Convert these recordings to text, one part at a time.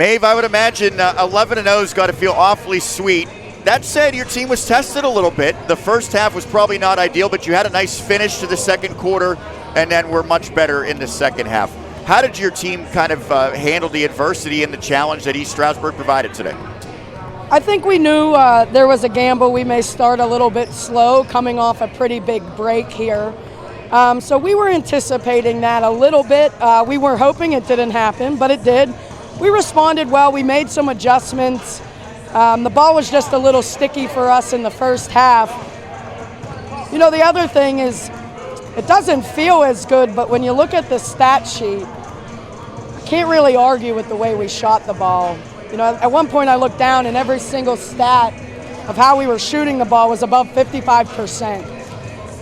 Maeve, I would imagine 11-0's got to feel awfully sweet. That said, your team was tested a little bit. The first half was probably not ideal, but you had a nice finish to the second quarter, and then were much better in the second half. How did your team kind of handle the adversity and the challenge that East Stroudsburg provided today? I think we knew there was a gamble. We may start a little bit slow, coming off a pretty big break here. So we were anticipating that a little bit. We were hoping it didn't happen, but it did. We responded well. We made some adjustments. The ball was just a little sticky for us in the first half. You know, the other thing is, it doesn't feel as good, but when you look at the stat sheet, I can't really argue with the way we shot the ball. You know, at one point I looked down and every single stat of how we were shooting the ball was above 55%.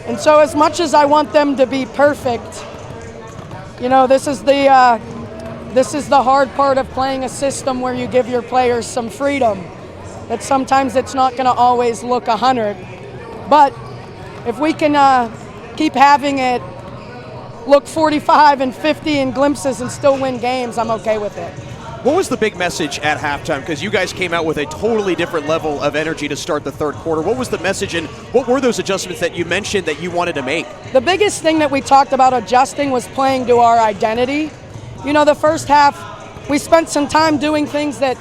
And so as much as I want them to be perfect, you know, this is the hard part of playing a system where you give your players some freedom. That sometimes it's not going to always look 100. But if we can keep having it look 45 and 50 in glimpses and still win games, I'm okay with it. What was the big message at halftime? Because you guys came out with a totally different level of energy to start the third quarter. What was the message, and what were those adjustments that you mentioned that you wanted to make? The biggest thing that we talked about adjusting was playing to our identity. You know, the first half, we spent some time doing things that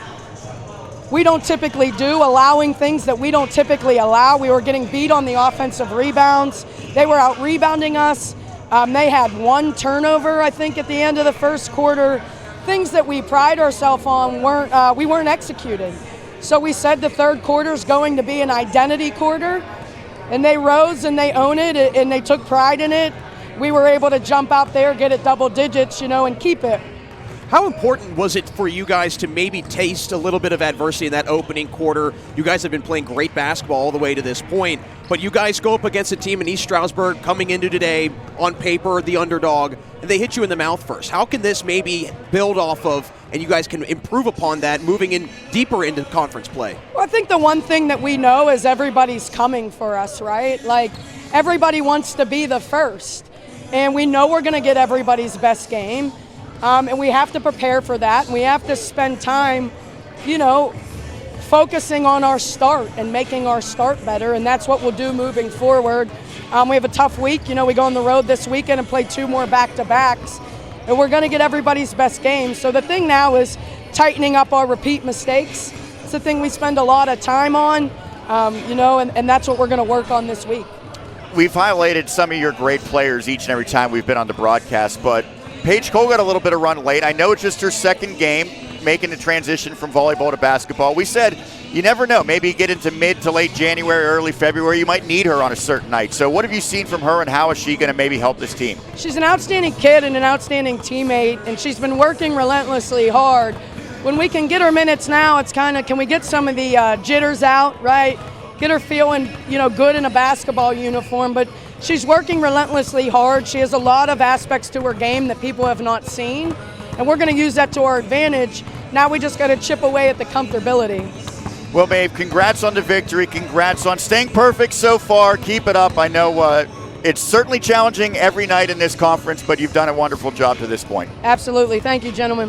we don't typically do, allowing things that we don't typically allow. We were getting beat on the offensive rebounds. They were out rebounding us. They had one turnover, I think, at the end of the first quarter. Things that we pride ourselves on we weren't executing. So we said the third quarter is going to be an identity quarter, and they rose and they own it and they took pride in it. We were able to jump out there, get it double digits, you know, and keep it. How important was it for you guys to maybe taste a little bit of adversity in that opening quarter? You guys have been playing great basketball all the way to this point, but you guys go up against a team in East Stroudsburg coming into today, on paper, the underdog, and they hit you in the mouth first. How can this maybe build off of, and you guys can improve upon that moving in deeper into conference play? Well, I think the one thing that we know is everybody's coming for us, right? Like, everybody wants to be the first, and we know we're going to get everybody's best game. And we have to prepare for that, and we have to spend time, you know, focusing on our start and making our start better, and that's what we'll do moving forward. We have a tough week. You know, we go on the road this weekend and play 2 more back-to-backs, and we're going to get everybody's best game. So the thing now is tightening up our repeat mistakes. It's the thing we spend a lot of time on, you know, and that's what we're going to work on this week. We've highlighted some of your great players each and every time we've been on the broadcast, but Paige Cole got a little bit of run late. I know it's just her second game, making the transition from volleyball to basketball. We said you never know. Maybe you get into mid to late January, early February, you might need her on a certain night. So what have you seen from her, and how is she going to maybe help this team? She's an outstanding kid and an outstanding teammate, and she's been working relentlessly hard. When we can get her minutes now, it's kind of, can we get some of the jitters out, right? Get her feeling, you know, good in a basketball uniform, but she's working relentlessly hard. She has a lot of aspects to her game that people have not seen, and we're going to use that to our advantage. Now we just got to chip away at the comfortability. Well, Maeve, congrats on the victory. Congrats on staying perfect so far. Keep it up. I know it's certainly challenging every night in this conference, but you've done a wonderful job to this point. Absolutely. Thank you, gentlemen.